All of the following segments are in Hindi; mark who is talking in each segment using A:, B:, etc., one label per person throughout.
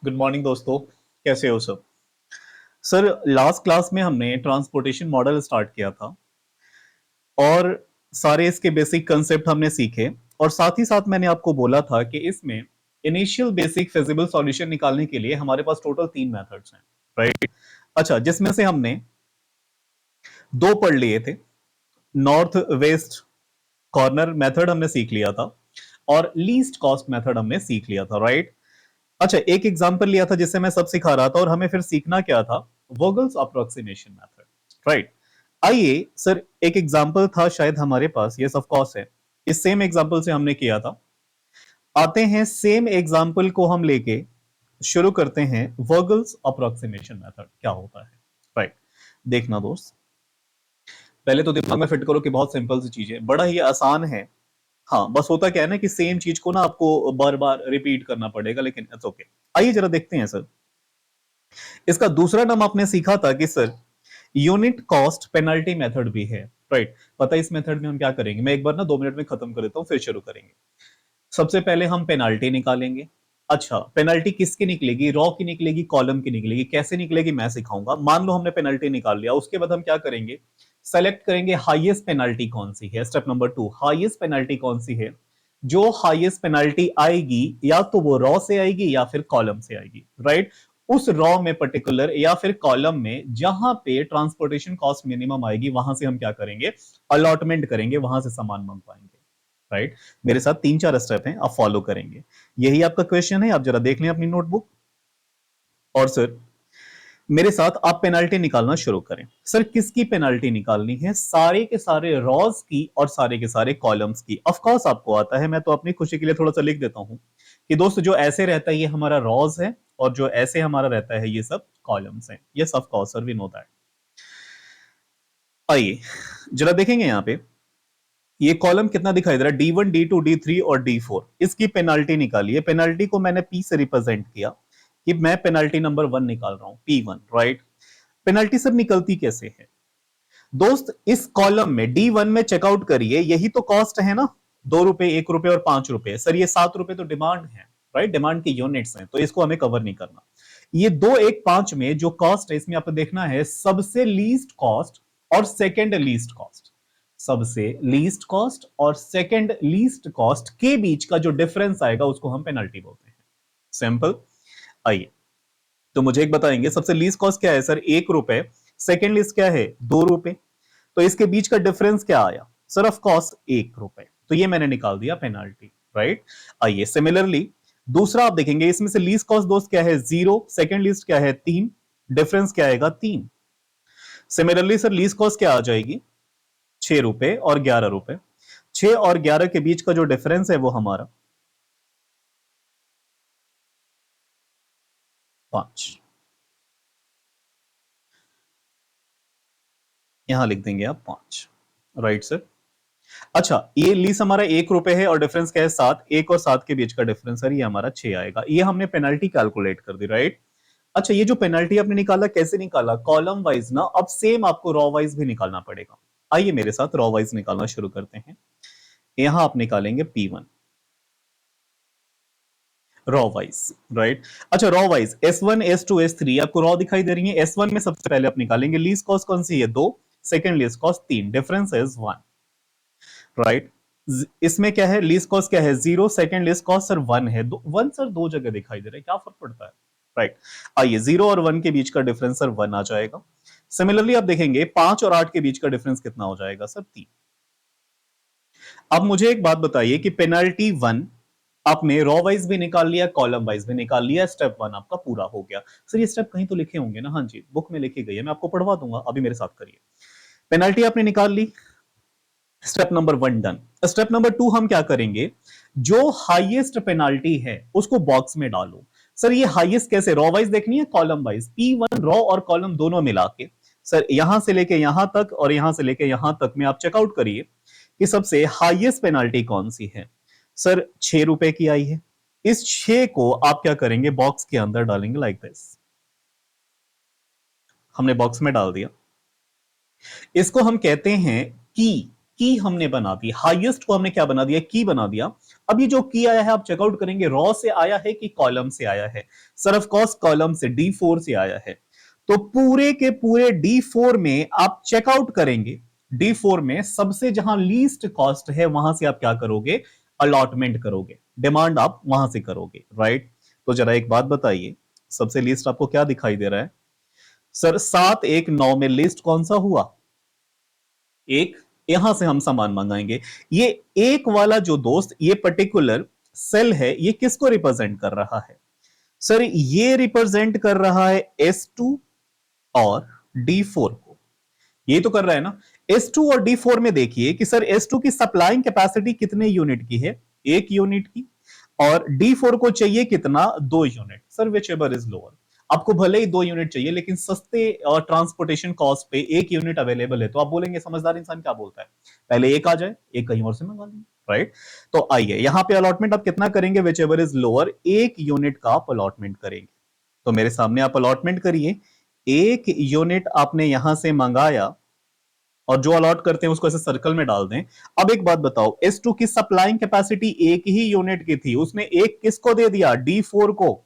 A: गुड मॉर्निंग दोस्तों। कैसे हो सब? सर, लास्ट क्लास में हमने ट्रांसपोर्टेशन मॉडल स्टार्ट किया था और सारे इसके बेसिक कंसेप्ट हमने सीखे। और साथ ही साथ मैंने आपको बोला था कि इसमें इनिशियल बेसिक फिजिबल सॉल्यूशन निकालने के लिए हमारे पास टोटल 3 मेथड्स हैं, राइट? अच्छा, जिसमें से हमने दो पढ़ लिए थे। नॉर्थ वेस्ट कॉर्नर मेथड हमने सीख लिया था और लीस्ट कॉस्ट मेथड हमने सीख लिया था, राइट? अच्छा, एक एग्जांपल लिया था जिससे मैं सब सिखा रहा था और हमें फिर सीखना क्या था? वोगल्स अप्रोक्सीमेशन मेथड, राइट? आइए सर, एक एग्जांपल था शायद हमारे पास, यस ऑफ कोर्स है। इस सेम एग्जांपल से हमने किया था। आते हैं सेम एग्जांपल को हम लेके शुरू करते हैं। वोगल्स अप्रोक्सीमेशन मेथड क्या होता है, राइट? देखना दोस्त, पहले तो दिमाग में फिट करो कि बहुत सिंपल सी चीज है, बड़ा ही आसान है। हाँ, बस होता क्या है ना कि सेम चीज को ना आपको बार बार रिपीट करना पड़ेगा, लेकिन इट्स ओके। आइए जरा देखते हैं सर। इसका दूसरा नाम आपने सीखा था कि sir unit cost penalty method भी है, राइट? पता है इस मेथड में हम क्या करेंगे? मैं एक बार ना 2 मिनट में खत्म कर देता हूं, फिर शुरू करेंगे। सबसे पहले हम पेनाल्टी निकालेंगे। अच्छा, पेनल्टी किसकी निकलेगी? रॉ की निकलेगी, कॉलम की निकलेगी? कैसे निकलेगी मैं सिखाऊंगा। मान लो हमने पेनल्टी निकाल लिया, उसके बाद हम क्या करेंगे? सेलेक्ट करेंगे हाईएस्ट पेनल्टी कौन सी है। स्टेप नंबर 2, हाईएस्ट पेनल्टी कौन सी है? जो हाईएस्ट पेनल्टी आएगी या तो वो रॉ से आएगी या फिर कॉलम से आएगी, राइट? उस रॉ में पर्टिकुलर या फिर कॉलम में जहां पे ट्रांसपोर्टेशन कॉस्ट मिनिमम आएगी, वहां से हम क्या करेंगे? अलॉटमेंट करेंगे, वहां से सामान मंगवाएंगे, राइट? मेरे साथ 3-4 स्टेप हैं, आप फॉलो करेंगे। यही आपका क्वेश्चन है, आप जरा देख लें अपनी नोटबुक। और सर मेरे साथ आप पेनाल्टी निकालना शुरू करें। सर किसकी पेनाल्टी निकालनी है? सारे के सारे रॉज की और सारे के सारे कॉलम्स की। ऑफ कोर्स आपको आता है, मैं तो अपनी खुशी के लिए थोड़ा सा लिख देता हूं कि दोस्त जो ऐसे रहता है ये हमारा रॉज है और जो ऐसे हमारा रहता है ये सब कॉलम्स हैं। Yes of course sir, we know that. आइए जरा देखेंगे यहां पे ये कॉलम कितना दिखाई दे रहा है? D1, D2, D3 और D4। इसकी पेनाल्टी निकालिए। पेनाल्टी को मैंने P से रिप्रेजेंट किया कि मैं पेनाल्टी नंबर 1 निकाल रहा हूं, P1, राइट? पेनाल्टी सब निकलती कैसे है दोस्त? इस कॉलम में D1 में चेकआउट करिए, यही तो कॉस्ट है ना। 2 रुपए, 1 रुपए और 5 रुपए। सर ये 7 रुपए तो डिमांड है, राइट? डिमांड की यूनिट्स हैं, तो इसको हमें कवर नहीं करना। ये 2, 1, 5 में जो कॉस्ट है इसमें आपको देखना है सबसे लीस्ट कॉस्ट और सेकेंड लीस्ट कॉस्ट। सबसे लीस्ट कॉस्ट और सेकेंड लीस्ट कॉस्ट के बीच का जो डिफरेंस आएगा उसको हम पेनल्टी बोलते हैं। सिंपल। आइए, तो मुझे एक बताएंगे सबसे लीस्ट कॉस्ट क्या है? सर 1 रुपए। सेकेंड लिस्ट क्या है? 2 रुपए। तो इसके बीच का डिफरेंस क्या आया? सर ऑफ कोर्स 1 रुपए। तो ये मैंने निकाल दिया पेनाल्टी, राइट? आइए सिमिलरली दूसरा आप देखेंगे, इसमें से लीस्ट कॉस्ट दोस्त क्या है? 0। सेकेंड लिस्ट क्या है? 3। डिफरेंस क्या आएगा? 3। सिमिलरली सर लीस्ट कॉस्ट क्या आ जाएगी? 6 रुपए और 11 रुपए। 6 और 11 के बीच का जो डिफरेंस है वो हमारा 5। यहां लिख देंगे आप 5, राइट सर? अच्छा, ये लीज हमारा 1 रुपए है और डिफरेंस क्या है? 7। 1 और 7 के बीच का डिफरेंस सर ये हमारा 6 आएगा। ये हमने पेनल्टी कैलकुलेट कर दी, राइट? अच्छा, ये जो पेनल्टी आपने निकाला कैसे निकाला? कॉलम वाइज ना। अब सेम आपको रॉ वाइज भी निकालना पड़ेगा। आइए मेरे साथ रॉ वाइज निकालना शुरू करते हैं। यहां आप निकालेंगे P1 रॉ वाइज, राइट? अच्छा, raw wise S1, S2, S3 आपको रॉ दिखाई दे रही है। S1 में सबसे पहले आप निकालेंगे लीस्ट कॉस्ट कौन सी है? 2। Second least cost 3। Difference is 1, right? इसमें क्या है? लीस्ट कॉस्ट क्या है? 0। सेकेंड लीस्ट कॉस्ट सर 1 है। 1 सर दो जगह दिखाई दे रहा है, क्या फर्क पड़ता है, राइट? आइए 0 और 1 के बीच का डिफरेंस सर 1 आ जाएगा। सिमिलरली आप देखेंगे 5 और 8 के बीच का डिफरेंस कितना हो जाएगा? सर 3। अब मुझे एक बात बताइए कि पेनल्टी 1 आपने रॉ वाइज भी निकाल लिया, कॉलम वाइज भी निकाल लिया, स्टेप 1 आपका पूरा हो गया। सर ये स्टेप कहीं तो लिखे होंगे ना? हाँ जी, बुक में लिखी गई है, मैं आपको पढ़वा दूंगा, अभी मेरे साथ करिए। पेनल्टी आपने निकाल ली, step number 1 done. Step number 2 हम क्या करेंगे? जो हाईएस्ट पेनाल्टी है उसको बॉक्स में डालो। सर ये हाईएस्ट कैसे? रॉ वाइज देखनी है, कॉलम वाइज? P1 रॉ और कॉलम दोनों मिला के सर यहां से लेके यहां तक और यहां से लेके यहां तक में आप चेकआउट करिए कि सबसे हाईएस्ट पेनाल्टी कौन सी है। सर 6 रुपए की आई है। इस 6 को आप क्या करेंगे? बॉक्स के अंदर डालेंगे, लाइक दिस। हमने बॉक्स में डाल दिया। इसको हम कहते हैं की। की हमने बना दी, हाईएस्ट को हमने क्या बना दिया, की बना दिया। अब ये जो की आया है आप चेकआउट करेंगे रॉ से आया है कि कॉलम से आया है। सर ऑफ कोर्स कॉलम से, D4 से आया है। तो पूरे के पूरे D4 में आप चेकआउट करेंगे, D4 में सबसे जहां लीस्ट कॉस्ट है वहां से आप क्या करोगे, अलॉटमेंट करोगे, डिमांड आप वहां से करोगे, राइट। तो जरा एक बात बताइए, सबसे लीस्ट आपको क्या दिखाई दे रहा है? सर 719 में लिस्ट कौन सा हुआ? एक। यहां से हम सामान मंगाएंगे। ये एक वाला जो दोस्त, ये पर्टिकुलर सेल है, ये किसको रिप्रेजेंट कर रहा है? सर ये रिप्रेजेंट कर रहा है S2 और D4 को। ये तो कर रहा है ना। S2 और D4 में देखिए कि सर S2 की सप्लाइंग कैपेसिटी कितने यूनिट की है? 1 यूनिट की। और D4 को चाहिए कितना? 2 unit. Sir which ever is lower, आपको भले ही 2 यूनिट चाहिए लेकिन सस्ते और ट्रांसपोर्टेशन कॉस्ट पे 1 यूनिट अवेलेबल है, तो आप बोलेंगे, समझदार इंसान क्या बोलता है, पहले एक आ जाए, एक कहीं और से मंगा लेंगे, राइट। तो आइए यहां पे अलॉटमेंट आप कितना करेंगे, which ever is lower, 1 unit का आप अलॉटमेंट करेंगे। तो मेरे सामने आप अलॉटमेंट करिए, 1 यूनिट आपने यहां से मंगाया, और जो अलॉट करते हैं उसको ऐसे सर्कल में डाल दें। अब एक बात बताओ, S2 की सप्लाइंग कैपेसिटी 1 ही यूनिट की थी, उसने एक किसको दे दिया? D4 को।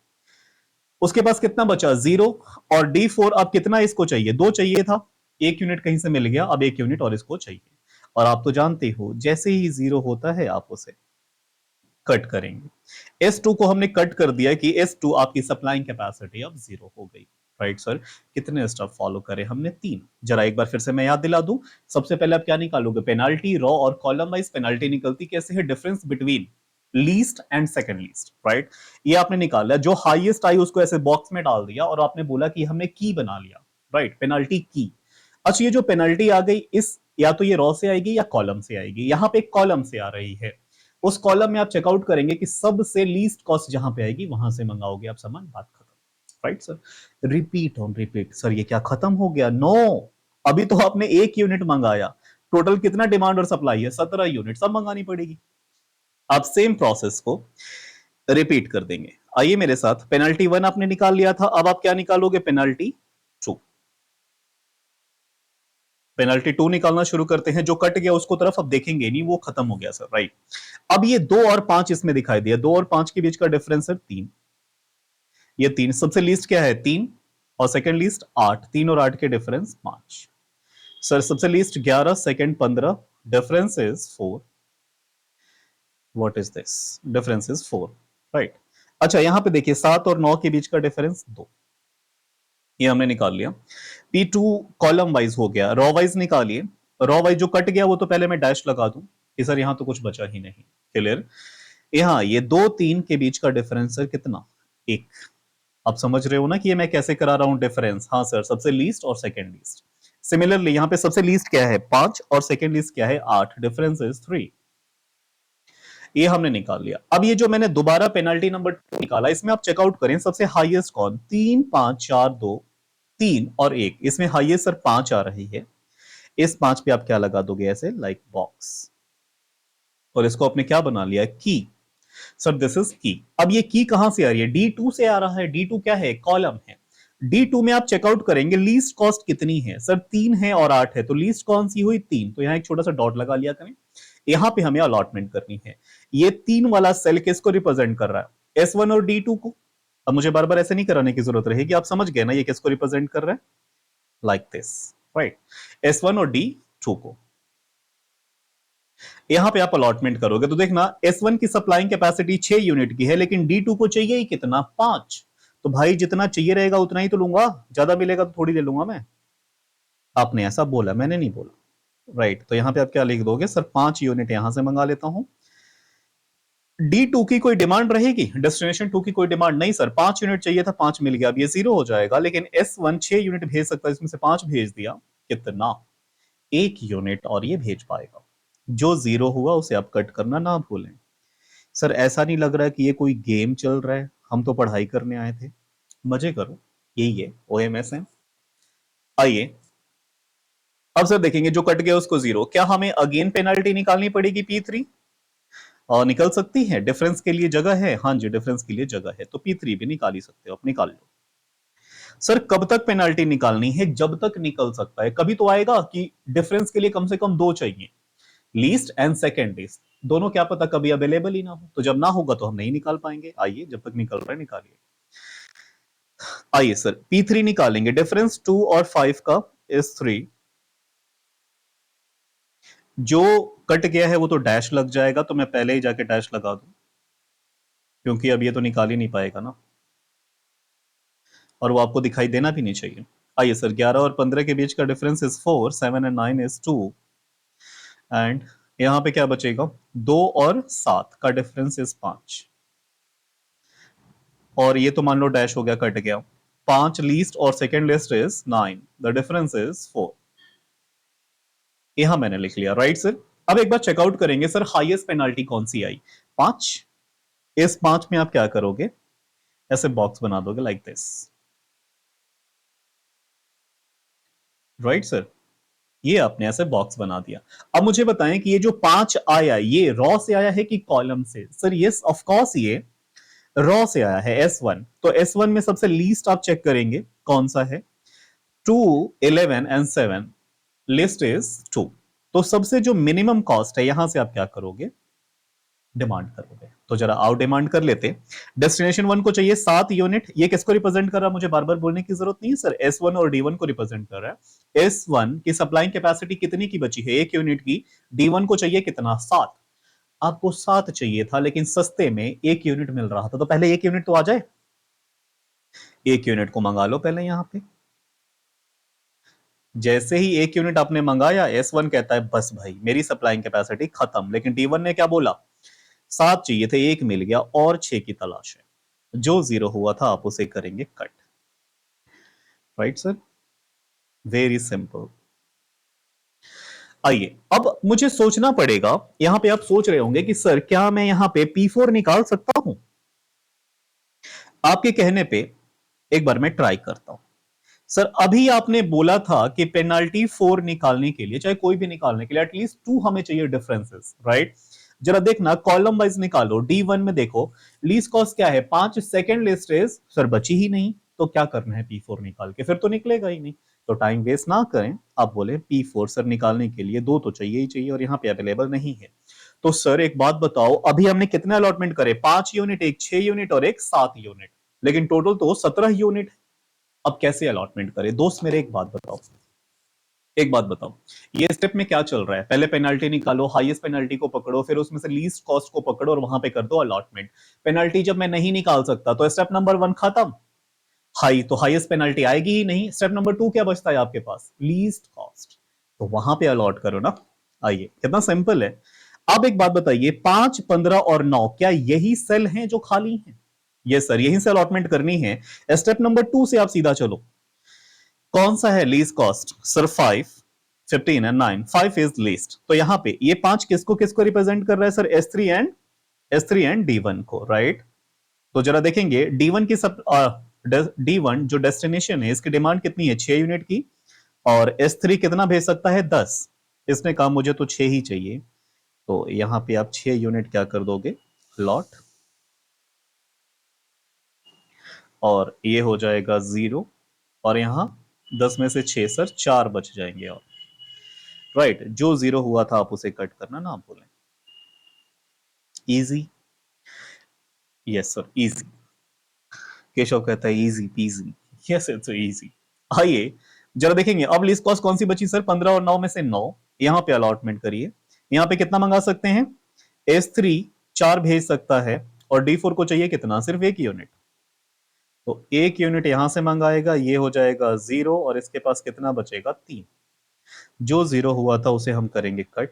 A: उसके पास कितना बचा? 0। और D4 अब कितना इसको चाहिए? 2 चाहिए था, 1 यूनिट कहीं से मिल गया, अब 1 यूनिट और इसको चाहिए। और आप तो जानते हो जैसे ही 0 होता है आप उसे कट करेंगे। S2 को हमने कट कर दिया कि S2 आपकी सप्लाइंग कैपेसिटी अब 0 हो गई, राइट सर। कितने स्टेप फॉलो करे हमने? 3। जरा एक बार फिर से मैं याद दिला दूं, सबसे पहले आप क्या निकालोगे? पेनाल्टी। रॉ और कॉलम वाइज पेनाल्टी निकलती कैसे है? Difference between least and second least, right. ये आपने निकाला, जो हाईएस्ट आई उसको ऐसे बॉक्स में डाल दिया और आपने बोला कि हमने की बना लिया, राइट, पेनाल्टी की। अच्छा ये जो पेनल्टी आ गई, इस या तो ये रॉ से आएगी या कॉलम से आएगी, यहां पे कॉलम से आ रही है। उस कॉलम में आप चेकआउट करेंगे कि सबसे लीस्ट कॉस्ट जहां पे आएगी वहां से मंगाओगे आप सामान, बात खत्म, right sir. Repeat on repeat. Sir ये क्या खत्म हो गया? नो, अभी तो आपने 1 यूनिट मंगाया, टोटल कितना डिमांड और सप्लाई है? 17 यूनिट, सब मंगानी पड़ेगी। आप सेम प्रोसेस को रिपीट कर देंगे। आइए मेरे साथ, पेनल्टी 1 आपने निकाल लिया था, अब आप क्या निकालोगे? पेनल्टी 2। पेनल्टी 2 निकालना शुरू करते हैं। जो कट गया उसको तरफ अब देखेंगे नहीं, वो खत्म हो गया सर, राइट। अब ये 2 और 5 इसमें दिखाई दिया, 2 और 5 के बीच का डिफरेंस है 3। ये 3, सबसे लीस्ट क्या है? 3। और सेकंड लीस्ट 8, 3 और 8 के डिफरेंस 5। सर सबसे least 11, second 15, difference is 4। What is this? Difference is 4, right. अच्छा यहां पे देखिए 7 और 9 के बीच का डिफरेंस 2, ये हमने निकाल लिया। P2 कॉलम वाइज हो गया, रॉ वाइज निकालिए। रॉ वाइज जो कट गया वो तो पहले मैं डैश लगा दूं कि सर यहां तो कुछ बचा ही नहीं, क्लियर। यहां ये 2 3 के बीच का डिफरेंस है कितना? 1। आप समझ रहे हो ना कि ये मैं कैसे करा रहा हूं डिफरेंस? हाँ सर, सबसे लीस्ट और सेकंड लीस्ट। सिमिलरली यहां पे सबसे लीस्ट क्या है? 5 और सेकंड लीस्ट क्या है? 8, डिफरेंस इज 3। ये हमने निकाल लिया। अब ये जो मैंने दोबारा पेनल्टी नंबर 2 निकाला, इसमें आप चेकआउट करें सबसे हाईएस्ट कौन? 3 5 4 2, 3 और 1, इसमें हाईएस्ट सर 5 आ रही है। इस 5 पे आप क्या लगा दोगे? ऐसे लाइक बॉक्स। और इसको आपने क्या बना लिया? की। सर दिस इज की। अब ये की कहां से आ रही है? D2 से आ रहा है। D2 क्या है? कॉलम है। D2 में आप चेकआउट करेंगे लीस्ट कॉस्ट कितनी है? सर 3 है और 8 है, तो लीस्ट कौन सी हुई? 3। तो यहां एक छोटा सा डॉट लगा लिया करें, यहां पे हमें अलॉटमेंट करनी है। ये 3 वाला सेल किसको रिप्रेजेंट कर रहा है? S1 और D2 को। अब मुझे बार बार ऐसे नहीं कराने की जरूरत रहेगी, आप समझ गए ना ये किसको रिप्रेजेंट कर रहा है? Like this, right. S1 और D2 को यहां पे आप अलॉटमेंट करोगे तो देखना S1 की सप्लाइंग कैपेसिटी 6 यूनिट की है, लेकिन D2 को चाहिए ही कितना? 5। तो भाई जितना चाहिए रहेगा उतना ही तो लूंगा, ज्यादा मिलेगा तो थोड़ी ले लूंगा मैं। आपने ऐसा बोला, मैंने नहीं बोला, राइट। तो यहां पे आप क्या लिख दोगे? सर 5 यूनिट यहां से मंगा लेता हूं। D2 की कोई डिमांड रहेगी? डेस्टिनेशन 2 की कोई डिमांड नहीं सर, 5 यूनिट चाहिए था, 5 मिल गया, अब ये 0 हो जाएगा। लेकिन S1 6 यूनिट भेज सकता है, इसमें से 5 भेज दिया, कितना? 1 यूनिट, और ये भेज पाएगा। जो 0 हुआ उसे आप कट करना ना भूलें। सर ऐसा नहीं लग रहा है कि ये कोई गेम चल रहा है? हम तो पढ़ाई करने आए थे, मजे करो, यही है OMS है। आइए अब सर देखेंगे जो कट गया उसको 0, क्या हमें अगेन पेनल्टी निकालनी पड़ेगी P3? और निकल सकती है, डिफरेंस के लिए जगह है, हाँ जी डिफरेंस के लिए जगह है, तो P3 भी निकाल ही सकते हो, आप निकाल लो। सर कब तक पेनल्टी निकालनी है? जब तक निकल सकता है। कभी तो आएगा कि डिफरेंस के लिए कम से कम 2 चाहिए, लीस्ट एंड सेकेंड लीस्ट, दोनों क्या पता कभी अवेलेबल ही ना हो, तो जब ना होगा तो हम नहीं निकाल पाएंगे। आइए जब तक निकल रहा है निकालिए। आइए सर P3 निकालेंगे, डिफरेंस 2 और 5 का इज 3। जो कट गया है वो तो डैश लग जाएगा, तो मैं पहले ही जाके डैश लगा दूं, क्योंकि अब ये तो निकाल ही नहीं पाएगा ना, और वो आपको दिखाई देना भी नहीं चाहिए। आइए सर 11 और 15 के बीच का difference is 4, 7 and 9 is 2, and यहां पे क्या बचेगा, 2 और 7 का डिफरेंस इज 5, और ये तो मान लो डैश हो गया, कट गया। 5 लीस्ट और second list is 9, the difference is 4। यहां मैंने लिख लिया, राइट सर। अब एक बार चेकआउट करेंगे सर, हाईएस्ट पेनाल्टी कौन सी आई, 5। इस 5 में आप क्या करोगे, ऐसे बॉक्स बना दोगे लाइक दिस, राइट सर। ये आपने ऐसे बॉक्स बना दिया। अब मुझे बताएं कि ये जो 5 आया, ये रॉ से आया है कि कॉलम से। सर यस ऑफ कोर्स ये रॉ से आया है, S1। तो S1 में सबसे लीस्ट आप चेक करेंगे कौन सा है, 2, 11 एंड 7, लिस्ट इज 2। तो सबसे जो मिनिमम कॉस्ट है, यहां से आप क्या करोगे, डिमांड करोगे। तो जरा आउट डिमांड कर लेते। डेस्टिनेशन 1 को चाहिए 7 यूनिट, ये किसको रिप्रेजेंट कर रहा है, मुझे बार बार बोलने की जरूरत नहीं है सर, S1 और D1 को रिप्रेजेंट कर रहा है। S1 की सप्लाइंग कैपेसिटी कितनी की बची है, 1 यूनिट की। D1 को चाहिए कितना, 7। आपको 7 चाहिए था, लेकिन सस्ते में 1 यूनिट मिल रहा था, तो पहले 1 यूनिट तो आ जाए। 1 यूनिट को मंगा लो पहले यहां पे। जैसे ही 1 यूनिट आपने मंगाया, S1 कहता है बस भाई मेरी सप्लाइंग कैपेसिटी खत्म, लेकिन D1 ने क्या बोला, 7 चाहिए थे, 1 मिल गया, और 6 की तलाश है। जो 0 हुआ था आप उसे करेंगे cut, right sir, very simple. आइए अब मुझे सोचना पड़ेगा, यहां पे आप सोच रहे होंगे कि सर क्या मैं यहां पे P4 निकाल सकता हूं। आपके कहने पे एक बार मैं ट्राई करता हूं। सर अभी आपने बोला था कि पेनाल्टी 4 निकालने के लिए, चाहे कोई भी निकालने के लिए, एटलीस्ट 2 हमें चाहिए डिफरेंसेस, राइट। जरा देखना कॉलम वाइज निकालो। D1 में देखो लीस्ट कॉस्ट क्या है, 5, सेकंड लिस्ट इज, सर बची ही नहीं, तो क्या करना है, P4 निकाल के, फिर तो निकलेगा ही नहीं। तो टाइम वेस्ट ना करें, आप बोले P4 सर निकालने के लिए 2 तो चाहिए ही चाहिए, और यहां पे अवेलेबल नहीं है। तो सर एक बात बताओ, अभी हमने कितने अलॉटमेंट करे, 5 यूनिट, एक 6 यूनिट और एक 7 यूनिट, लेकिन टोटल तो 17 यूनिट। अब कैसे अलॉटमेंट करें दोस्त, मेरे एक बात बताओ, एक बात बताओ, ये स्टेप में क्या चल रहा है, पहले पेनल्टी निकालो, हाईएस्ट पेनल्टी को पकड़ो, फिर उसमें से लीस्ट कॉस्ट को पकड़ो और वहां पे कर दो अलॉटमेंट। पेनल्टी जब मैं नहीं निकाल सकता तो स्टेप नंबर 1 खत्म, हाई तो हाईएस्ट पेनल्टी आएगी ही नहीं। स्टेप नंबर 2 क्या बचता है आपके पास, लीस्ट कॉस्ट, तो वहां पे अलॉट करो ना। आइए कितना सिंपल है। अब एक बात बताइए, 5, 15 और 9 क्या यही सेल हैं जो खाली हैं, ये सर यहीं से अलॉटमेंट करनी है। स्टेप नंबर 2 से आप सीधा चलो, कौन सा है least cost, sir 5, 15 and 9, 5 is least, तो यहां पे ये 5 किसको किसको रिप्रेजेंट कर रहा है सर, S3 एंड D1 को, राइट। तो जरा देखेंगे D1 की सब D1 जो डेस्टिनेशन है, इसकी डिमांड कितनी है, 6 यूनिट की, और S3 कितना भेज सकता है, 10। इसने कहा मुझे तो 6 ही चाहिए, तो यहां पे आप 6 यूनिट क्या कर दोगे, लॉट, और ये हो जाएगा 0, और यहां 10 में से 6 सर 4 बच जाएंगे, और राइट जो 0 हुआ था आप उसे कट करना ना, आप बोले easy. Yes sir easy, Keshav कहता है easy PG, yes it's easy. आइए जरा देखेंगे अब लिस्ट कॉस्ट कौन सी बची सर, 15 और 9 में से 9, यहां पे अलॉटमेंट करिए। यहां पे कितना मंगा सकते हैं, S3 4 भेज सकता है, और D4 को चाहिए कितना, सिर्फ 1 यूनिट, तो 1 यूनिट यहां से मंगाएगा, ये हो जाएगा 0, और इसके पास कितना बचेगा, 3। जो 0 हुआ था उसे हम करेंगे कट।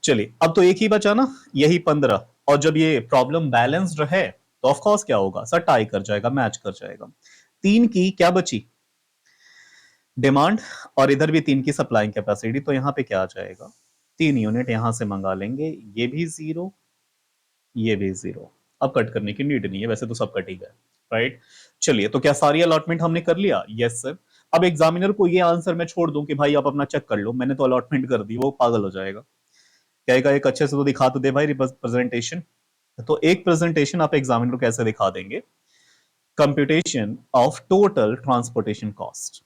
A: चलिए अब तो एक ही बचा ना, यही 15, और जब ये प्रॉब्लम बैलेंस्ड रहे तो ऑफ कोर्स क्या होगा सर, टाई कर जाएगा, मैच कर जाएगा। 3 की क्या बची, डिमांड, और इधर भी 3 की सप्लाइंग कैपेसिटी, तो यहां पे क्या आ जाएगा, 3 यूनिट यहां से मंगा लेंगे, ये भी 0, ये भी 0। अब कट करने की नीड नहीं है, वैसे तो सब कट ही गए, राइट। चलिए तो क्या सारी अलॉटमेंट हमने कर लिया, यस सर। अब एग्जामिनर को ये आंसर मैं छोड़ दूं कि भाई आप अपना चेक कर लो, मैंने तो अलॉटमेंट कर दी, वो पागल हो जाएगा, कहेगा एक अच्छे से तो दिखा तो दे भाई प्रेजेंटेशन। तो एक प्रेजेंटेशन आप एग्जामिनर को कैसे दिखा देंगे, computation of total transportation cost,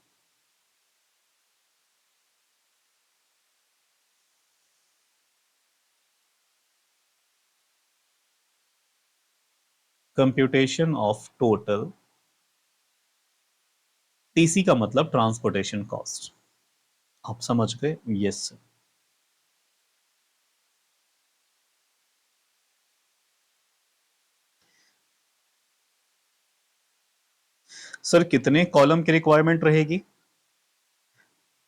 A: computation of total, TC का मतलब ट्रांसपोर्टेशन कॉस्ट। आप समझ गए? Yes sir. सर कितने कॉलम की रिक्वायरमेंट रहेगी?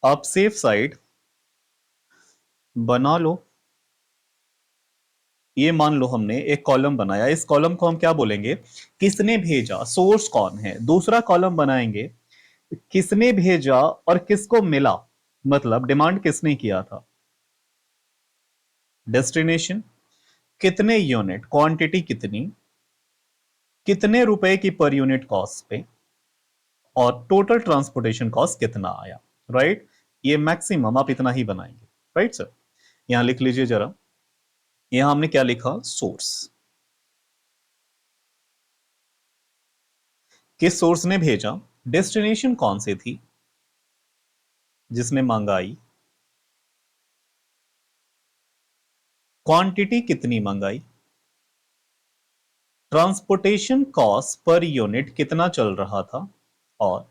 A: आप सेफ साइड बना लो। ये मान लो हमने एक कॉलम बनाया, इस कॉलम को हम क्या बोलेंगे? किसने भेजा, सोर्स कौन है। दूसरा कॉलम बनाएंगे, किसने भेजा और किसको मिला, मतलब डिमांड किसने किया था। डेस्टिनेशन, कितने यूनिट, क्वांटिटी कितनी, कितने रुपए की पर यूनिट कॉस्ट पे, और टोटल ट्रांसपोर्टेशन कॉस्ट कितना आया। राइट, ये मैक्सिमम आप इतना ही बनाएंगे। राइट सर, यहां लिख लीजिए जरा, यहां हमने क्या लिखा? सोर्स। किस सोर्स ने भेजा, डेस्टिनेशन कौन सी थी जिसमें मंगाई, क्वांटिटी कितनी मंगाई, ट्रांसपोर्टेशन कॉस्ट पर यूनिट कितना चल रहा था, और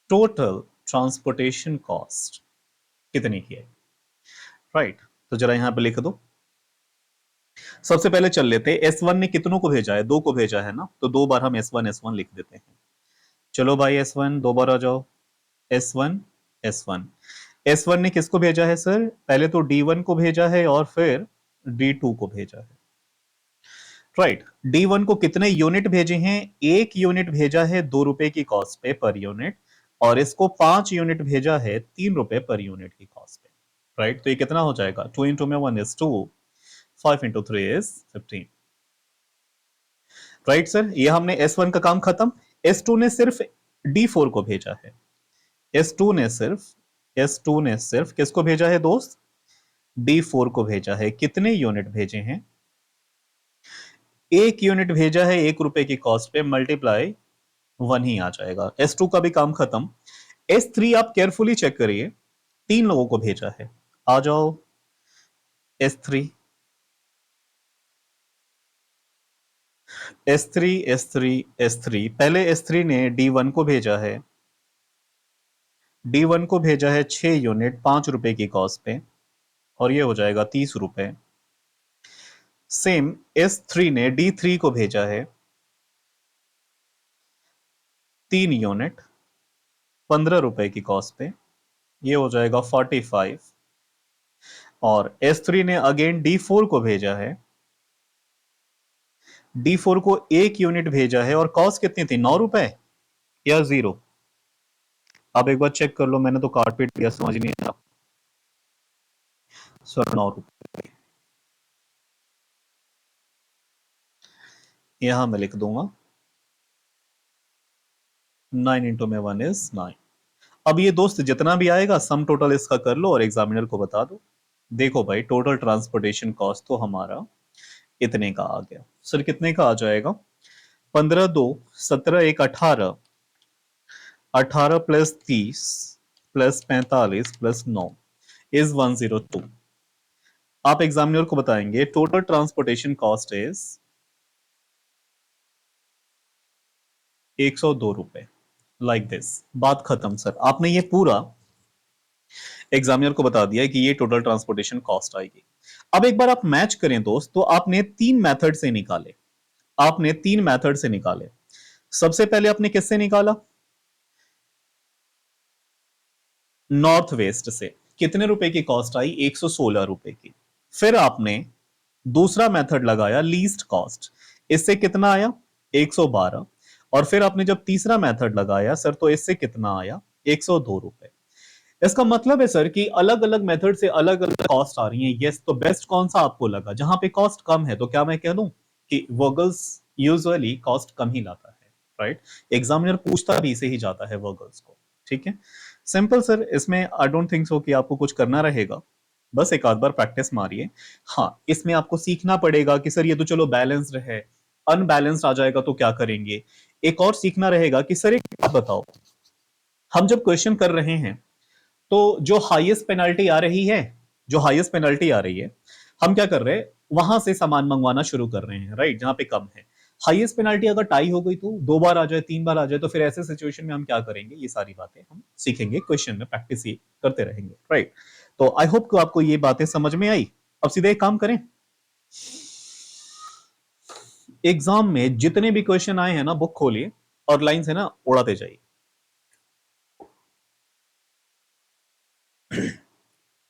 A: टोटल ट्रांसपोर्टेशन कॉस्ट कितनी की है। राइट, तो जरा यहां पे लिख दो। सबसे पहले चल लेते हैं, एस वन ने कितनों को भेजा है? दो को भेजा है ना, तो दो बार हम एस वन लिख देते हैं। चलो भाई एस वन दो बार आ जाओ। S one, S one, S one ने किसको भेजा है सर? पहले तो डी वन को भेजा है और फिर डी टू को भेजा है। राइट, डी वन को कितने यूनिट भेजे हैं? एक यूनिट भेजा है 2 रुपए की कॉस्ट पे पर यूनिट, और इसको 5 यूनिट भेजा है 3 रुपए पर यूनिट की कॉस्ट पे। राइट, तो ये कितना हो जाएगा? 2 into 1 is 2, 5 into 3 is 15। Right sir, ये हमने एस वन का काम खत्म। एस टू ने सिर्फ डी फोर को भेजा है। एस टू ने सिर्फ किसको भेजा है दोस्त? डी फोर को भेजा है। कितने यूनिट भेजे हैं? एक यूनिट भेजा है 1 रुपए की कॉस्ट पे, मल्टीप्लाई 1 ही आ जाएगा। एस टू का भी काम खत्म। एस थ्री आप केयरफुली चेक करिए, 3 लोगों को भेजा है। आ जाओ S three, S three, S three, S three. पहले एस थ्री ने डी वन को भेजा है। डी वन को भेजा है 6 यूनिट 5 रुपए की कॉस्ट पे, और ये हो जाएगा 30 रुपए। सेम एस थ्री ने डी थ्री को भेजा है 3 यूनिट 15 रुपए की कॉस्ट पे, ये हो जाएगा 45। और एस थ्री ने अगेन डी फोर को भेजा है, डी फोर को 1 यूनिट भेजा है, और कॉस्ट कितनी थी? 9 रुपए या 0? अब एक बार चेक कर लो, मैंने तो काट पीट दिया, समझ नहीं आ रहा। सर 9 रुपए, यहां मैं लिख दूंगा 9 into 1 is 9। अब ये दोस्त जितना भी आएगा सम टोटल इसका कर लो और एग्जामिनर को बता दो। देखो भाई, टोटल ट्रांसपोर्टेशन कॉस्ट तो हमारा इतने का आ गया। सर कितने का आ जाएगा? 15 2 17 1 18, 18 प्लस 30 प्लस 45 प्लस 9 इज 102। आप एग्जामिनर को बताएंगे टोटल ट्रांसपोर्टेशन कॉस्ट इज 102 रुपए। लाइक दिस, बात खत्म। सर आपने ये पूरा एग्जामिनर को बता दिया कि ये टोटल ट्रांसपोर्टेशन कॉस्ट आएगी। अब एक बार आप मैच करें दोस्त, तो आपने 3 मेथड से निकाले। आपने 3 मेथड से निकाले। सबसे पहले आपने किससे निकाला? नॉर्थ वेस्ट से। कितने रुपए की कॉस्ट आई? 116 रुपए की। फिर आपने दूसरा मेथड लगाया लीस्ट कॉस्ट, इससे कितना आया? 112। और फिर आपने जब तीसरा मेथड लगाया सर, तो इससे कितना आया? 102 रुपए। इसका मतलब है सर कि अलग अलग मेथड से अलग अलग कॉस्ट आ रही है। यस, तो बेस्ट कौन सा आपको लगा? जहां पे कॉस्ट कम है, तो क्या मैं कह दूं कि वोगल्स यूजुअली कॉस्ट कम ही लाता है। राइट, एग्जामिनर पूछता भी इसे ही जाता है, वोगल्स को। ठीक है, सिंपल सर। इसमें आई डोंट थिंक सो कि आपको कुछ करना रहेगा, बस एक आध बार प्रैक्टिस मारिए। हाँ, इसमें आपको सीखना पड़ेगा कि सर ये तो चलो बैलेंस्ड है, अनबैलेंस्ड आ जाएगा तो क्या करेंगे। एक और सीखना रहेगा कि सर एक बात बताओ, हम जब क्वेश्चन कर रहे हैं तो जो हाईएस्ट पेनल्टी आ रही है, जो हाईएस्ट पेनल्टी आ रही है, हम क्या कर रहे हैं? वहां से सामान मंगवाना शुरू कर रहे हैं। राइट, जहां पे कम है। हाईएस्ट पेनाल्टी अगर टाई हो गई तो 2 बार आ जाए, 3 बार आ जाए, तो फिर ऐसे सिचुएशन में हम क्या करेंगे, ये सारी बातें हम सीखेंगे, क्वेश्चन में प्रैक्टिस ये करते रहेंगे, राइट। तो आई होप कि आपको ये बातें समझ में आई। अब सीधे एक काम करें, एग्जाम में जितने भी क्वेश्चन आए हैं ना, बुक खोलिए और लाइन से ना उड़ाते जाइए।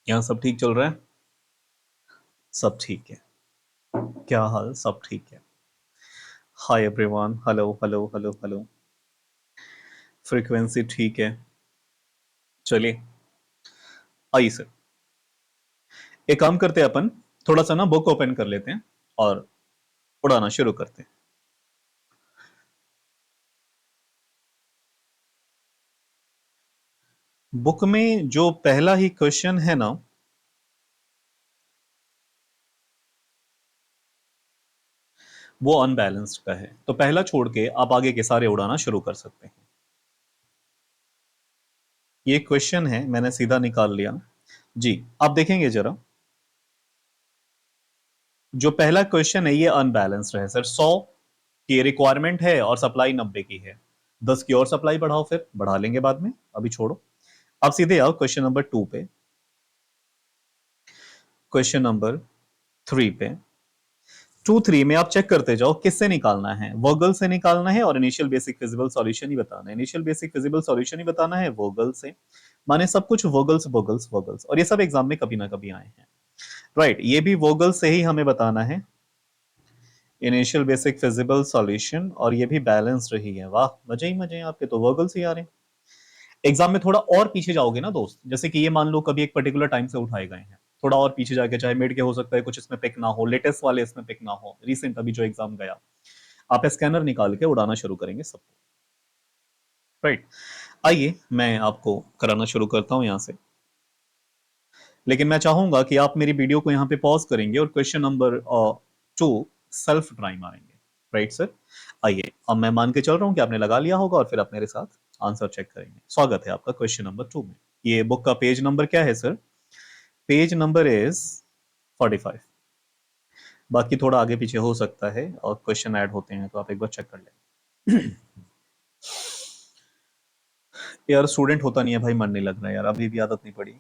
A: यहां सब ठीक चल रहा है? सब ठीक है? क्या हाल, सब ठीक है? Hi everyone, hello hello hello hello. Frequency ठीक है? चलिए, आइए सर, एक काम करते हैं अपन, थोड़ा सा ना बुक ओपन कर लेते हैं और उड़ाना शुरू करते हैं। बुक में जो पहला ही क्वेश्चन है ना, वो अनबैलेंस्ड का है, तो पहला छोड़ के आप आगे के सारे उड़ाना शुरू कर सकते हैं। ये क्वेश्चन है, मैंने सीधा निकाल लिया जी। आप देखेंगे जरा, जो पहला क्वेश्चन है ये अनबैलेंस्ड है सर। 100 की रिक्वायरमेंट है और सप्लाई 90 की है, 10 की और सप्लाई बढ़ाओ, फिर बढ़ा लेंगे बाद में, अभी छोड़ो। अब सीधे आओ क्वेश्चन नंबर 2 पे, क्वेश्चन नंबर 3 पे। 2 3 में आप चेक करते जाओ किससे निकालना है, वोगल से निकालना है और इनिशियल बेसिक फिजिबल सॉल्यूशन ही बताना है, इनिशियल बेसिक फिजिबल सॉल्यूशन ही बताना है वोगल से। माने सब कुछ वोगल्स वोगल्स वोगल्स, और ये सब एग्जाम में कभी ना कभी आए हैं, राइट। ये भी वोगल से ही हमें बताना है, इनिशियल बेसिक फिजिबल सॉल्यूशन, और ये भी बैलेंस रही है। वाह, मजे ही मजे हैं आपके, तो वोगल्स ही आ रहे हैं। एग्जाम में थोड़ा और पीछे जाओगे ना दोस्त, जैसे कि ये मान लो कभी एक पर्टिकुलर टाइम से उठाए गए हैं, थोड़ा और पीछे जाके, चाहे मिड के हो सकता है, कुछ इसमें पिक ना हो, लेटेस्ट वाले इसमें पिक ना हो, रिसेंट अभी जो एग्जाम गया, आप स्कैनर निकाल के उड़ाना शुरू करेंगे सबको, राइट। आइए मैं आपको कराना शुरू करता हूं यहां से, लेकिन मैं चाहूंगा कि आप मेरी वीडियो को यहां पे पॉज करेंगे और क्वेश्चन नंबर 2 सेल्फ ड्राइव मारेंगे, राइट सर। आइए, अब मैं मान के चल रहा हूं कि आपने लगा लिया होगा, और फिर आप मेरे साथ आंसर चेक करेंगे। स्वागत है आपका क्वेश्चन नंबर 2 में। ये बुक का पेज नंबर क्या है सर? Page number is 45। बाकी थोड़ा आगे पीछे हो सकता है और क्वेश्चन ऐड होते हैं, तो आप एक बार चेक कर लें। यार स्टूडेंट होता नहीं है भाई, मन नहीं लग रहा है यार, अभी भी आदत नहीं पड़ी।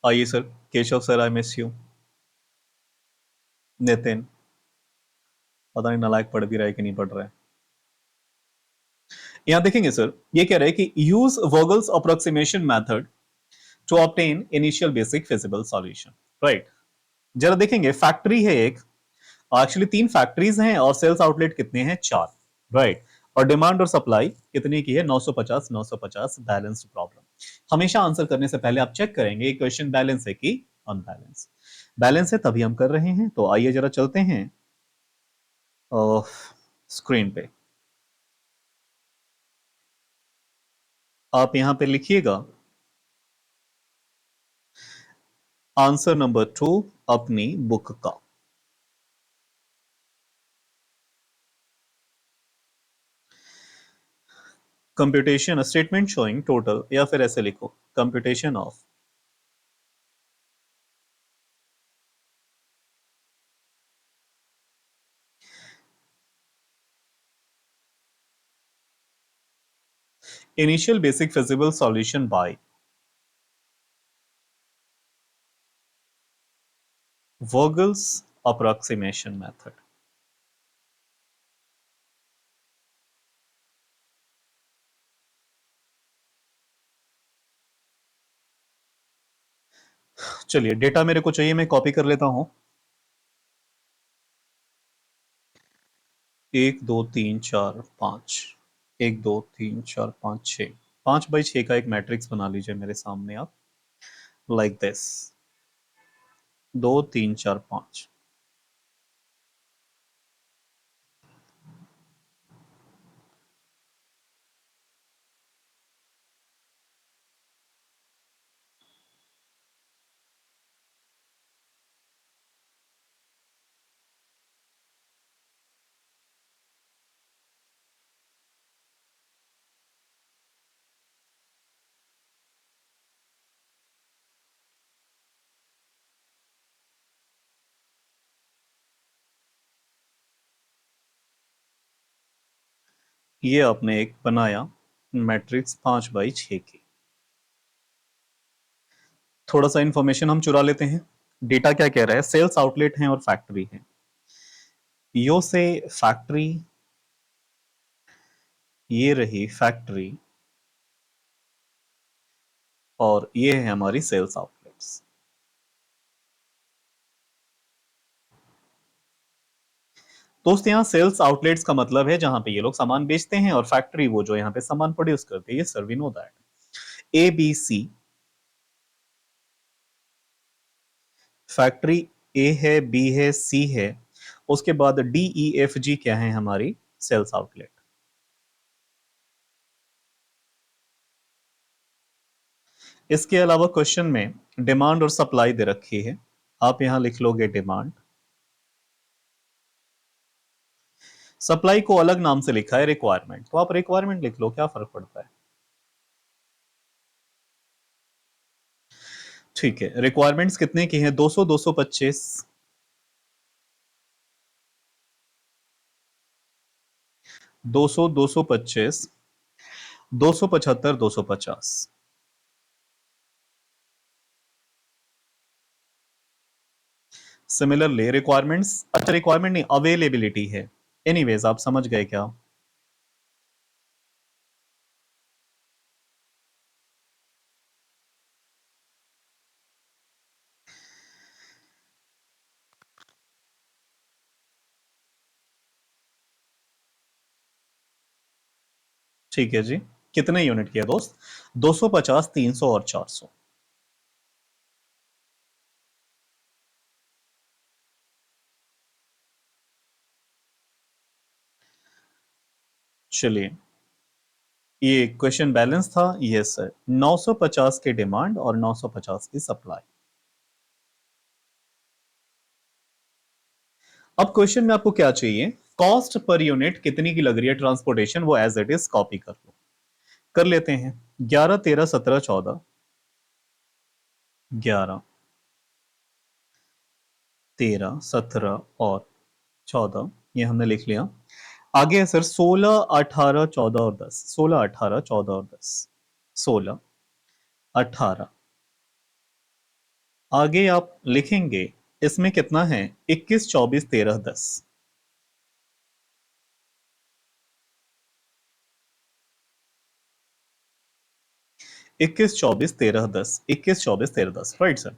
A: आइए sir, Keshav sir, I miss you. Nitin, पता नहीं नालायक पढ़ भी रहा है कि नहीं पढ़ रहा है। यहां देखेंगे सर, ये कह रहा है कि use Vogel's approximation method to obtain initial basic feasible solution, right. जरा देखेंगे, फैक्ट्री है एक, एक्चुअली 3 फैक्ट्रीज हैं, और सेल्स आउटलेट कितने हैं? 4, राइट। और डिमांड और सप्लाई कितने की है? 950 950, बैलेंस्ड प्रॉब्लम। हमेशा आंसर करने से पहले आप चेक करेंगे क्वेश्चन बैलेंस है कि अनबैलेंस। बैलेंस है तभी हम कर रहे हैं, तो आइए जरा चलते हैं स्क्रीन पे। आप यहां पे लिखिएगा आंसर नंबर 2 अपनी बुक का। कंप्यूटेशन स्टेटमेंट शोइंग टोटल, या फिर ऐसे लिखो, computation of initial basic feasible solution bye Vogel's approximation method। चलिए, डेटा मेरे को चाहिए, मैं कॉपी कर लेता हूं। 1 2 3 4 5, 1 2 3 4 5 6, 5 बाई 6 का एक मैट्रिक्स बना लीजिए मेरे सामने आप, लाइक दिस, 2 3 4 5। ये आपने एक बनाया मैट्रिक्स 5/6 की। थोड़ा सा इंफॉर्मेशन हम चुरा लेते हैं। डेटा क्या कह रहा है, सेल्स आउटलेट है और फैक्ट्री है। यो से फैक्ट्री, ये रही फैक्ट्री, और ये है हमारी सेल्स आउटलेट्स। दोस्त यहाँ सेल्स आउटलेट्स का मतलब है जहां पे ये लोग सामान बेचते हैं, और फैक्ट्री वो जो यहाँ पे सामान प्रोड्यूस करते हैं। ये sir we know that. A B C, factory A है, बी है, सी है, उसके बाद डी ई एफ जी क्या है, हमारी सेल्स आउटलेट। इसके अलावा क्वेश्चन में डिमांड और सप्लाई दे रखी है। आप यहां लिख लोगे डिमांड, सप्लाई को अलग नाम से लिखा है रिक्वायरमेंट, तो आप रिक्वायरमेंट लिख लो, क्या फर्क पड़ता है। ठीक है, रिक्वायरमेंट्स कितने की हैं, 200, 225, 200, 225, 275, 250। सिमिलरली रिक्वायरमेंट्स, अच्छा रिक्वायरमेंट नहीं, अवेलेबिलिटी है। एनीवेज आप समझ गए क्या। ठीक है जी, कितने यूनिट किया दोस्त, 250, 300 और 400। चलिए, ये क्वेश्चन बैलेंस था, यस सर। 950 की डिमांड और 950 की सप्लाई। अब क्वेश्चन में आपको क्या चाहिए, कॉस्ट पर यूनिट कितनी की लग रही है ट्रांसपोर्टेशन, वो एज इट इज कॉपी कर लो। कर लेते हैं, 11, 13, 17, 14, 11, 13, 17 और 14, ये हमने लिख लिया। आगे है सर 16, 18, 14 और 10, 16, 18, 14 और 10, 16, 18। आगे आप लिखेंगे, इसमें कितना है, 21, 24, 13, 10। 21, 24, 13, 10, 21, 24, 13, 10, राइट सर।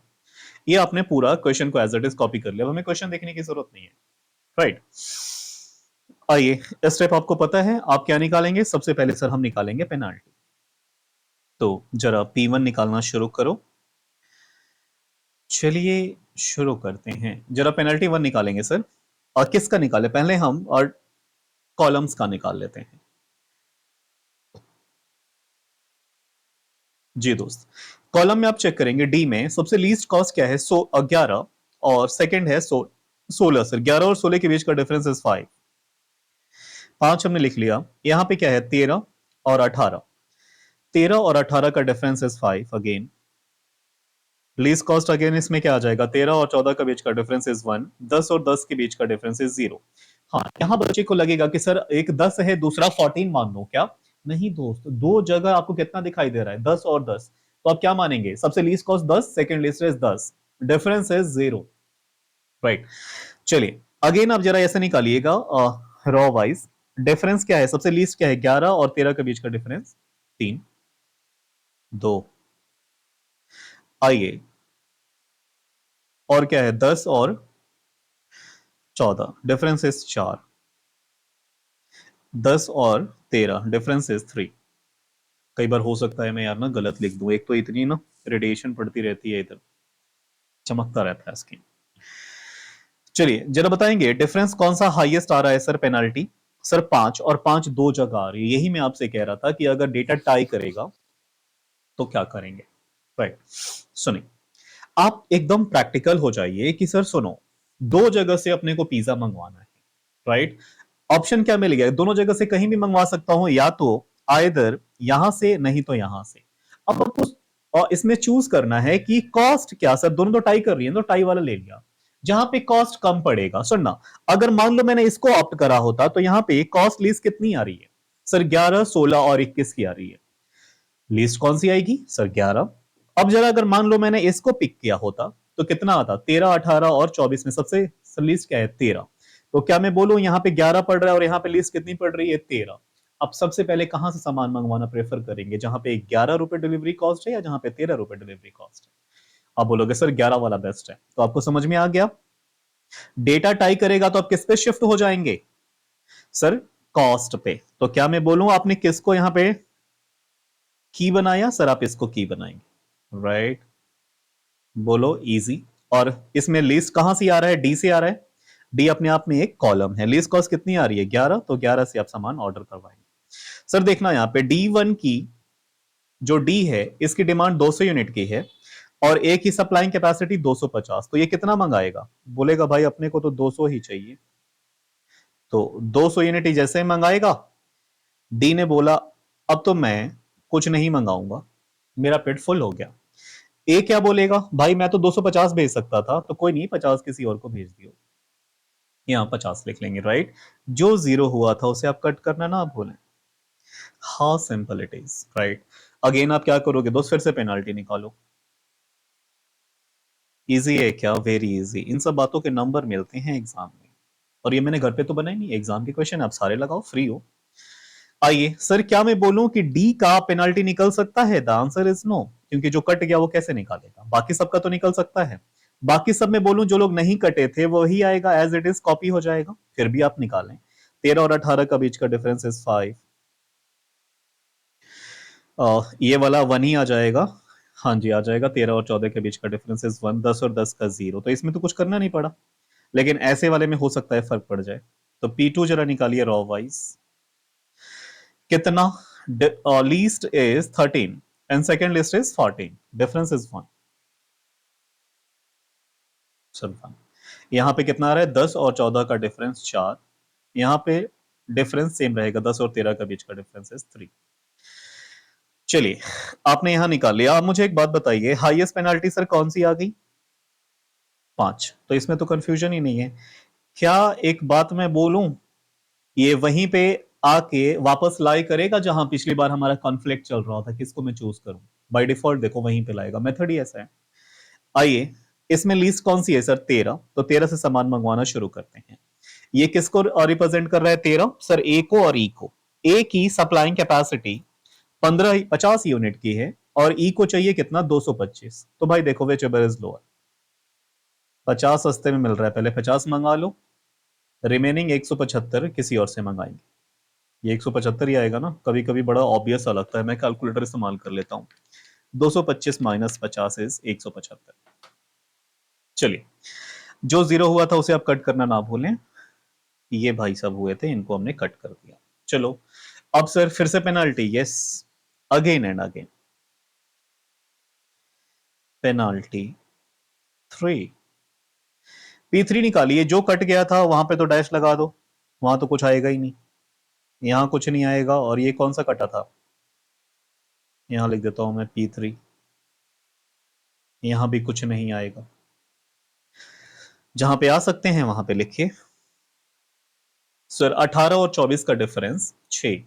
A: ये आपने पूरा क्वेश्चन को एज इट इज कॉपी कर लिया, अब हमें क्वेश्चन देखने की जरूरत नहीं है, राइट। आइए, स्टेप आपको पता है, आप क्या निकालेंगे, सबसे पहले सर हम निकालेंगे पेनाल्टी। तो जरा P1 निकालना शुरू करो। चलिए शुरू करते हैं, जरा पेनल्टी 1 निकालेंगे सर। और किसका निकाले पहले हम, और कॉलम्स का निकाल लेते हैं। जी दोस्त, कॉलम में आप चेक करेंगे, डी में सबसे लीस्ट कॉस्ट क्या है, 11, और सेकंड है 16 सर। 11 और 16 के बीच का डिफरेंस इज 5। 5 हमने लिख लिया। यहां पे क्या है, 13 और 18। 13 और 18 का difference is 5 again. Least cost again इसमें क्या आ जाएगा, 13 और 14 का बीच का डिफरेंस इज 1। 10 और 10 के बीच का डिफरेंस इज 0। हाँ, यहां बच्चे को लगेगा कि सर एक 10 है, दूसरा 14 मान लो क्या। नहीं दोस्त, दो जगह आपको कितना दिखाई दे रहा है, 10 और 10, तो आप क्या मानेंगे, सबसे least cost 10, second least is 10, difference is 0, right. चलिए अगेन आप जरा ऐसे निकालिएगा रॉ वाइज। डिफरेंस क्या है, सबसे लीस्ट क्या है, 11 और 13 के बीच का डिफरेंस 3, 2। आइए, और क्या है, 10 और 14, डिफरेंस इज 4। 10 और 13, डिफरेंस इज 3। कई बार हो सकता है मैं यार ना गलत लिख दूं, एक तो इतनी ना रेडिएशन पड़ती रहती है, इधर चमकता रहता है स्किन। चलिए जरा बताएंगे डिफरेंस कौन सा हाईएस्ट आ रहा है सर, पेनाल्टी। सर 5, और 5 दो जगह आ रही है, यही मैं आपसे कह रहा था कि अगर डेटा टाई करेगा तो क्या करेंगे, राइट। सुनिए, आप एकदम प्रैक्टिकल हो जाइए कि सर सुनो, दो जगह से अपने को पिज्जा मंगवाना है, राइट। ऑप्शन क्या मिल गया, दोनों जगह से कहीं भी मंगवा सकता हूं, या तो आइदर यहां से, नहीं तो यहां से। अब आपको और इसमें चूज करना है कि कॉस्ट क्या, सर दोनों तो टाई कर रही है, तो टाई वाला ले लिया, जहां पे कॉस्ट कम पड़ेगा। सुनना, अगर मान लो मैंने इसको ऑप्ट करा होता तो यहां पे कॉस्ट लीस्ट कितनी आ रही है, सर 11, 16 और 21 की आ रही है, लिस्ट कौन सी आएगी सर 11। अब जरा अगर मान लो मैंने इसको पिक किया होता तो कितना आता, 13, 18 और 24 में सबसे लिस्ट क्या है 13। तो क्या मैं बोलूं यहाँ पे 11 पड़ रहा है और यहाँ पे लिस्ट कितनी पड़ रही है 13। अब सबसे पहले कहां से सामान मंगवाना प्रेफर करेंगे, जहां पे 11 रुपए डिलीवरी कॉस्ट है या जहां पे 13 रुपए डिलीवरी कॉस्ट है। आप बोलोगे सर 11 वाला बेस्ट है, तो आपको समझ में आ गया। डेटा टाई करेगा तो आप किस पे शिफ्ट हो जाएंगे सर, कॉस्ट पे। तो क्या मैं बोलूं आपने किसको यहां पे की बनाया सर, आप इसको की बनाएंगे, राइट। बोलो इजी। और इसमें लिस्ट कहां से आ रहा है, डी से आ रहा है। डी अपने आप में एक कॉलम है, लिस्ट कॉस्ट कितनी आ रही है 11, तो 11 से आप सामान ऑर्डर करवाएंगे। सर देखना यहां पे D1 की जो डी है इसकी डिमांड 200 यूनिट की है और एक ही सप्लाइंग कैपेसिटी 250, तो ये कितना मंगाएगा, बोलेगा भाई अपने को तो 200 ही चाहिए, तो 200 यूनिट ही जैसे ही मंगाएगा। डी ने बोला अब तो मैं कुछ नहीं मंगाऊंगा, मेरा पेट फुल हो गया। ए क्या बोलेगा, भाई मैं तो 250 भेज सकता था, तो कोई नहीं 50 किसी और को भेज दियो, यहां 50 लिख लेंगे, राइट। जो जीरो हुआ था उसे आप कट करना ना भूलें। How simple it is, right. Again आप क्या करोगे दोस्त, फिर से पेनाल्टी निकालो। इजी है क्या, वेरी इजी। इन सब बातों के नंबर मिलते हैं एग्जाम में, और ये मैंने घर पे तो बनाई नहीं, एग्जाम के क्वेश्चन आप सारे लगाओ, फ्री हो। आइए सर, क्या मैं बोलूं कि डी का पेनाल्टी निकल सकता है, द आंसर इज नो, क्योंकि जो कट गया वो कैसे निकालेगा, बाकी सबका तो निकल सकता है। बाकी सब में बोलूं जो लोग नहीं कटे थे वही आएगा, एज इट इज कॉपी हो जाएगा, फिर भी आप निकालें। 13 और 18 का बीच का डिफरेंस इज 5, ये वाला 1 ही आ जाएगा। हाँ जी आ जाएगा, 13 और 14 के बीच का डिफरेंस इज 1, 10 और 10 का 0, तो इसमें तो कुछ करना नहीं पड़ा, लेकिन ऐसे वाले में हो सकता है फर्क पड़ जाए। तो P2 जरा निकालिए रॉ वाइज, कितना, least is 13 and second list is 14, difference is 1। चल यहां पे कितना आ रहा है, 10 और 14 का डिफरेंस 4, यहां पे डिफरेंस सेम रहेगा, 10 और 13 का बीच का डिफरेंस इज 3। चलिए आपने यहां निकाल लिया। आप मुझे एक बात बताइए, हाईएस्ट पेनाल्टी सर कौन सी आ गई, 5, तो इसमें तो कंफ्यूजन ही नहीं है। क्या एक बात मैं बोलूं, ये वहीं पे आके वापस लाई करेगा जहां पिछली बार हमारा कॉन्फ्लिक्ट चल रहा था, किसको मैं चूज करूं, बाय डिफॉल्ट देखो वहीं पे लाएगा, मेथड ही ऐसा है। आइए, इसमें लीस्ट कौन सी है सर 13, तो 13 से सामान मंगवाना शुरू करते हैं। ये किसको रिप्रेजेंट कर रहा है 13, सर ए को और ई को। ए की सप्लाइंग कैपेसिटी 50 यूनिट की है और ई को चाहिए कितना 225, तो भाई देखो विच एवर इज लोअर, 50 सस्ते में मिल रहा है, पहले 50 मंगा लो, रिमेनिंग 175 किसी और से मंगाएंगे। ये 175 ही आएगा ना, कभी कभी बड़ा ऑब्वियस सा लगता है, मैं कैलकुलेटर इस्तेमाल कर लेता हूं। 225 माइनस 50 इज 175। चलिए, जो जीरो हुआ था उसे आप कट करना ना भूलें, ये भाई सब हुए थे इनको हमने कट कर दिया। चलो अब सर फिर से penalty, yes, again and again penalty 3। P3 निकालिए, जो कट गया था वहां पे तो डैश लगा दो, वहां तो कुछ आएगा ही नहीं, यहां कुछ नहीं आएगा, और ये कौन सा कटा था, यहां लिख देता हूं मैं P3, यहां भी कुछ नहीं आएगा, जहां पे आ सकते हैं वहां पे लिखिए। सर 18 और 24 का डिफरेंस 6,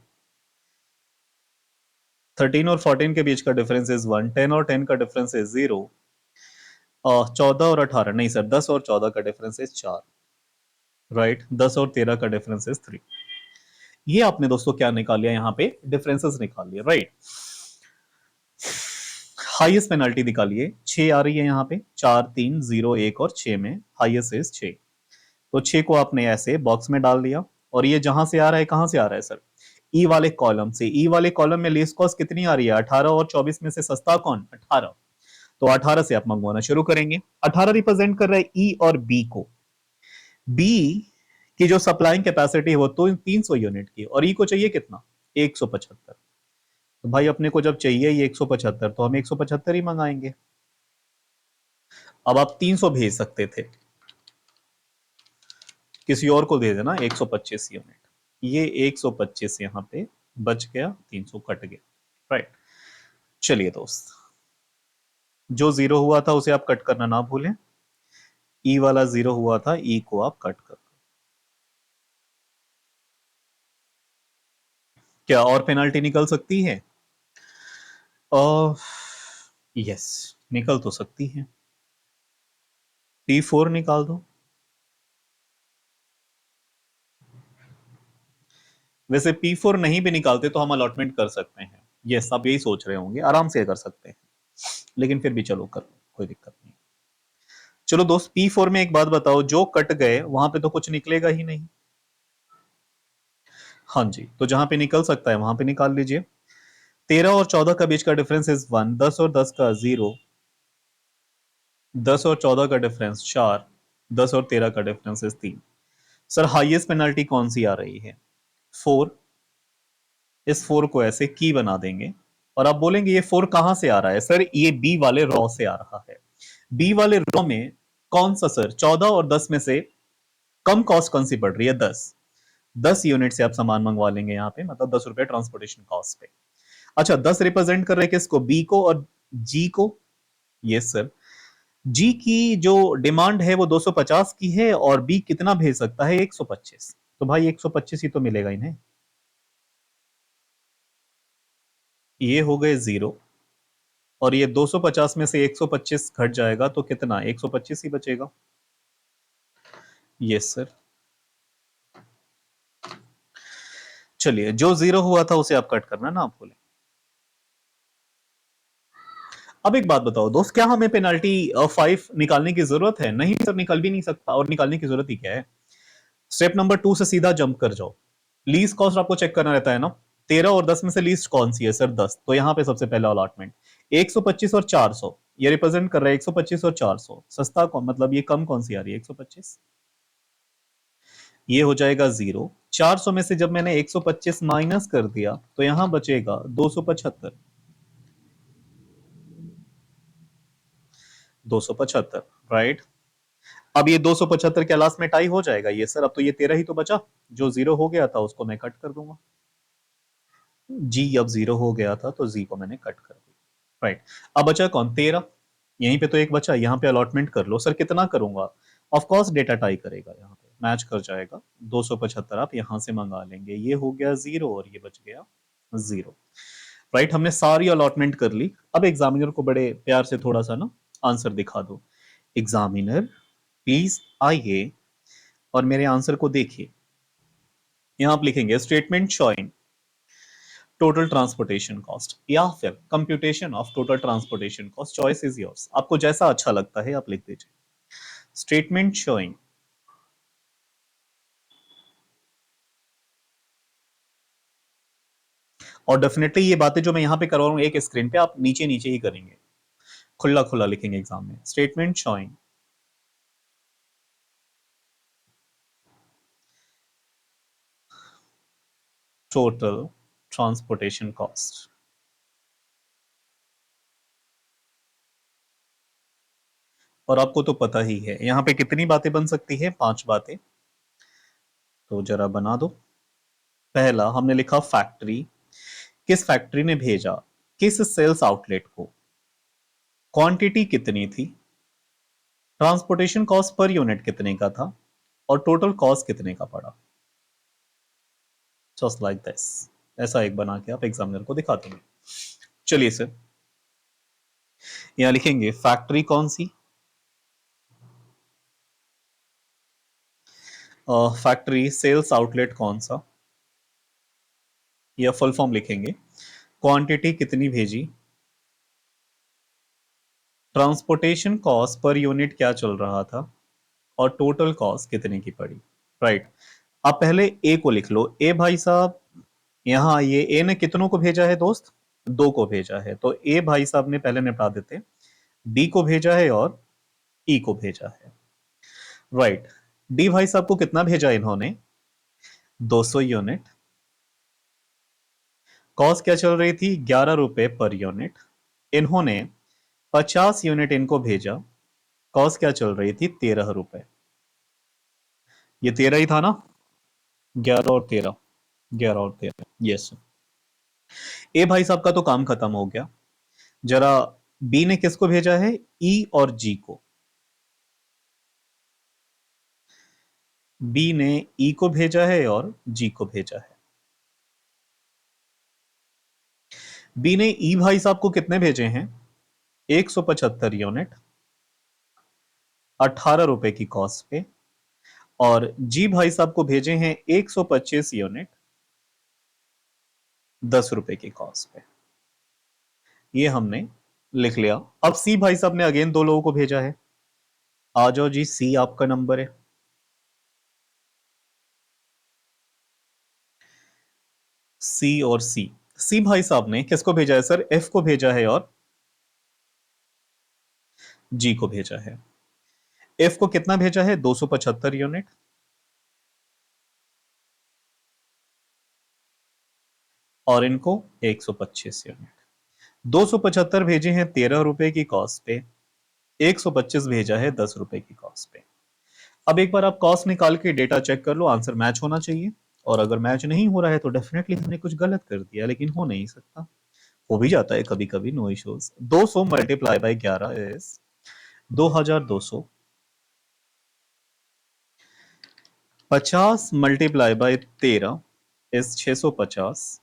A: 13 और 14 के बीच का डिफरेंस इज 1, 10 और 10 का डिफरेंस इज 0, 14 और 18 नहीं सर, 10 और 14 का डिफरेंस इज 4, राइट, 10 और 13 का डिफरेंस इज 3। ये आपने दोस्तों क्या निकाल लिया, यहाँ पे डिफरेंसेस निकाल लिए, राइट। हाईएस्ट पेनल्टी निकालिए, 6 आ रही है यहाँ पे, 4, 3, 0, 1 और 6 में हाईएस्ट इज 6, तो 6 को आपने ऐसे बॉक्स में डाल दिया, और ये जहां से आ रहा है, कहां से आ रहा है सर, ई वाले कॉलम से। ई वाले कॉलम में लीस्ट कॉस्ट कितनी आ रही है, 18 और 24 में से सस्ता कौन, 18, तो 18 से आप मंगवाना शुरू करेंगे। 18 रिप्रेजेंट कर रहा है ई और बी को, बी की जो सप्लाइंग कैपेसिटी है वो तो 300 यूनिट की, और ई को चाहिए कितना 175, तो भाई अपने को जब चाहिए ये 175, तो हम 175 ही मंगाएंगे। अब आप 300 भेज सकते थे, किसी और को दे देना 125 यूनिट, ये 125 यहां पे बच गया, 300 कट गया, राइट। चलिए दोस्त, जो जीरो हुआ था उसे आप कट करना ना भूलें, ई वाला जीरो हुआ था, ई को आप कट कर, क्या और पेनाल्टी निकल सकती है? यस, निकल तो सकती है। P4 निकाल दो। वैसे P4 नहीं भी निकालते तो हम अलॉटमेंट कर सकते हैं। यस, आप यही सोच रहे होंगे, आराम से कर सकते हैं, लेकिन फिर भी चलो कर लो, कोई दिक्कत नहीं। चलो दोस्त, P4 में एक बात बताओ, जो कट गए वहां पे तो कुछ निकलेगा ही नहीं। हाँ जी, तो जहां पे निकल सकता है वहां पे निकाल लीजिए। 13 और 14 का बीच का डिफरेंस इज 1, 10 और 10 का 0, 10 और 14 का डिफरेंस 4, 10 और 13 का difference is 3। Sir highest penalty कौन सी आ रही है? 4। इस 4 को ऐसे की बना देंगे और आप बोलेंगे ये 4 कहां से आ रहा है? सर ये बी वाले रॉ से आ रहा है। बी वाले रॉ में कौन सा सर 14 और 10 में से कम कॉस्ट कौन सी पड़ रही है? 10। 10 यूनिट से आप सामान मंगवा लेंगे यहाँ पे, मतलब 10 रुपए ट्रांसपोर्टेशन कॉस्ट पे। अच्छा, 10 रिप्रेजेंट कर रहे हैं किसको? बी को और जी को। Yes sir. जी की जो डिमांड है वो 250 की है और बी कितना भेज सकता है? 125। तो भाई 125 ही तो मिलेगा इन्हें। ये हो गए 0 और ये 250 में से 125 घट जाएगा तो कितना? 125 ही बचेगा। Yes sir. चलिए, जो 0 हुआ था उसे आप कट करना ना, आप बोले। अब एक बात बताओ दोस्त, क्या हमें पेनाल्टी 5 निकालने की जरूरत है? नहीं सर, निकल भी नहीं सकता, और निकालने की जरूरत ही क्या है? स्टेप नंबर 2 से सीधा जंप कर जाओ। लीस्ट कॉस्ट आपको चेक करना रहता है ना। 13 और 10 में से लीस्ट कौन सी है? सर 10। तो यहां पे सबसे पहला अलॉटमेंट 125 और 400, ये रिप्रेजेंट कर रहा है 125 और 400। सस्ता कौन, मतलब ये कम कौन सी आ रही है? 125। ये हो जाएगा 0। 400 में से जब मैंने 125 माइनस कर दिया तो यहां बचेगा 275। 275, राइट। अब ये 275 के लास्ट में टाई हो जाएगा। ये सर अब तो ये 13 ही तो बचा, जो 0 हो गया था उसको मैं कट कर दूंगा। जी अब 0 हो गया था तो जी को मैंने कट कर दिया, राइट। अब बचा कौन? 13। यहीं पे तो एक बचा, यहाँ पे अलॉटमेंट कर लो। सर कितना करूंगा? ऑफ कोर्स डेटा टाई करेगा, यहाँ पे मैच कर जाएगा। 275 आप यहां से मंगा लेंगे, ये हो गया 0 और ये बच गया 0, राइट। हमने सारी अलॉटमेंट कर ली। अब एग्जामिनर को बड़े प्यार से थोड़ा सा ना आंसर दिखा दो। एग्जामिनर प्लीज आइए और मेरे आंसर को देखिए। यहां आप लिखेंगे statement showing total transportation cost या फिर computation of total transportation cost, choice is yours. आपको जैसा अच्छा लगता है आप लिख दीजिए। स्टेटमेंट शोइंग, और डेफिनेटली ये बातें जो मैं यहां पे कर रहा हूं एक स्क्रीन पे, आप नीचे नीचे ही करेंगे, खुला खुला लिखेंगे एग्जाम में। Statement showing total transportation cost. और आपको तो पता ही है यहां पे कितनी बातें बन सकती है? 5 बातें। तो जरा बना दो। पहला हमने लिखा फैक्ट्री, किस फैक्ट्री ने भेजा, किस सेल्स आउटलेट को, क्वांटिटी कितनी थी, ट्रांसपोर्टेशन कॉस्ट पर यूनिट कितने का था, और टोटल कॉस्ट कितने का पड़ा। Just like this. ऐसा एक बना के आप एग्जामिनर को दिखा देंगे। चलिए सर, यहां लिखेंगे फैक्ट्री कौन सी, फैक्ट्री सेल्स आउटलेट कौन सा, या फुल फॉर्म लिखेंगे, क्वांटिटी कितनी भेजी, ट्रांसपोर्टेशन कॉस्ट पर यूनिट क्या चल रहा था, और टोटल कॉस्ट कितने की पड़ी, राइट। अब पहले ए को लिख लो। ए भाई साहब, यहाँ ये ए ने कितनों को भेजा है दोस्त? 2 को भेजा है, तो ए भाई साहब ने पहले निपटा देते। डी को भेजा है और ई को भेजा है, राइट। डी भाई साहब को कितना भेजा इन्होंने? 200 यूनिट। कॉस्ट क्या चल रही थी? 11 रुपए पर यूनिट। इन्होंने 50 यूनिट इनको भेजा, कॉस्ट क्या चल रही थी? 13 रुपए। ये 13 ही था ना? 11 और 13, 11 और 13, यस। ए भाई साहब का तो काम खत्म हो गया। जरा बी ने किसको भेजा है? ई और जी को। बी ने ई को भेजा है और जी को भेजा है। बी ने ई भाई साहब को कितने भेजे हैं? 175 यूनिट 18 रुपए की कॉस्ट पे, और जी भाई साहब को भेजे हैं 125 यूनिट 10 रुपए की कॉस्ट पे। ये हमने लिख लिया। अब सी भाई साहब ने अगेन दो लोगों को भेजा है। आ जाओ जी, सी आपका नंबर है। सी और सी, सी भाई साहब ने किसको भेजा है सर? एफ को भेजा है और जी को भेजा है। एफ को कितना भेजा है? 275 यूनिट, और इनको 125 यूनिट। 275 भेजे हैं 13 रुपए की कॉस्ट पे, 125 भेजा है 10 रुपए की कॉस्ट पे। अब एक बार आप कॉस्ट निकाल के डेटा चेक कर लो, आंसर मैच होना चाहिए। और अगर मैच नहीं हो रहा है तो डेफिनेटली हमने कुछ गलत कर दिया, लेकिन हो नहीं सकता। हो भी जाता है कभी कभी, no issues. 200 multiply by 11 is 2200। 50 multiply by 13 is 650।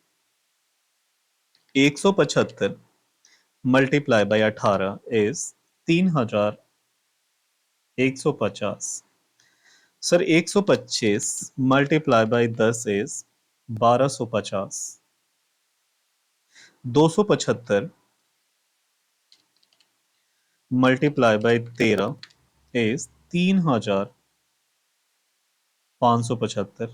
A: 175 multiply by 18 is 3150। Sir 125 multiply by 10 is 1250। 275 multiply by 13 is 3575।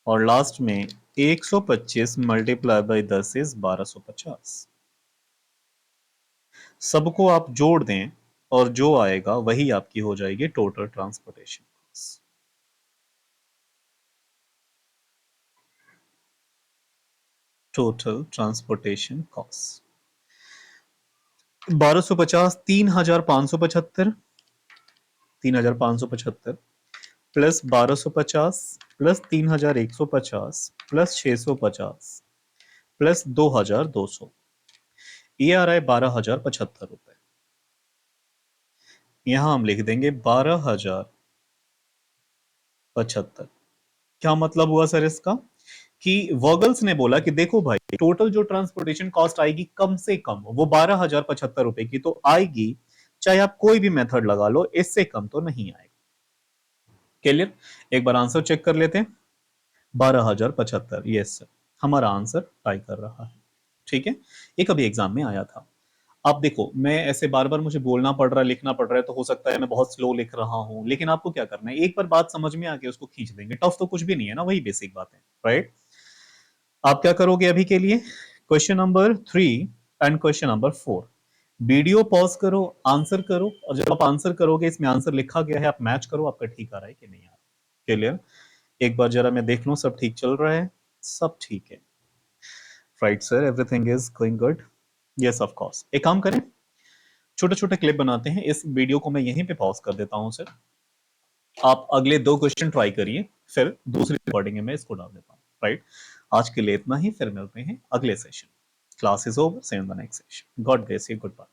A: और लास्ट में 125 मल्टीप्लाई बाई 10 इज 1250। सबको आप जोड़ दें और जो आएगा वही आपकी हो जाएगी total transportation cost. Total transportation cost 1250, 3575, 3575 plus 1250 plus 3150 plus 650 plus 2200, ये आ रहा है 12,075 रुपए। यहां हम लिख देंगे 12,075। क्या मतलब हुआ सर इसका? कि वॉगल्स ने बोला कि देखो भाई, टोटल जो ट्रांसपोर्टेशन कॉस्ट आएगी कम से कम वो 12,075 रुपए की तो आएगी, चाहे आप कोई भी मेथड लगा लो, इससे कम तो नहीं आएगा। क्लियर? एक बार आंसर चेक कर लेते हैं। 12,075, यस सर, हमारा आंसर ट्राई कर रहा है। ठीक है, ये कभी एग्जाम में आया था। आप देखो, मैं ऐसे बार बार मुझे बोलना पड़ रहा है, लिखना पड़ रहा है, तो हो सकता है मैं बहुत स्लो लिख रहा हूं, लेकिन आपको क्या करना है, एक बार बात समझ में आके उसको खींच देंगे। टफ तो कुछ भी नहीं है ना, वही बेसिक बात है, राइट? आप क्या करोगे अभी के लिए? Question number 3 and question number 4, video pause करो, आंसर करो, और जब आप आंसर करोगे, इसमें आंसर लिखा गया है, आप मैच करो आपका ठीक आ रहा है कि नहीं आ रहा। क्लियर? एक बार जरा मैं देख लूं सब ठीक चल रहा है। सब ठीक है, right sir, everything is going good. Yes of course. एक काम करें, छोटे छोटे क्लिप बनाते हैं, इस वीडियो को मैं यहीं पे पॉज कर देता हूं सर। आप अगले 2 क्वेश्चन ट्राई करिए, फिर दूसरी रिकॉर्डिंग में मैं इसको डाल देता हूं, राइट? आज के लिए इतना ही, फिर मिलते हैं अगले session. Class is over, see you in the next session. God bless you, good bye.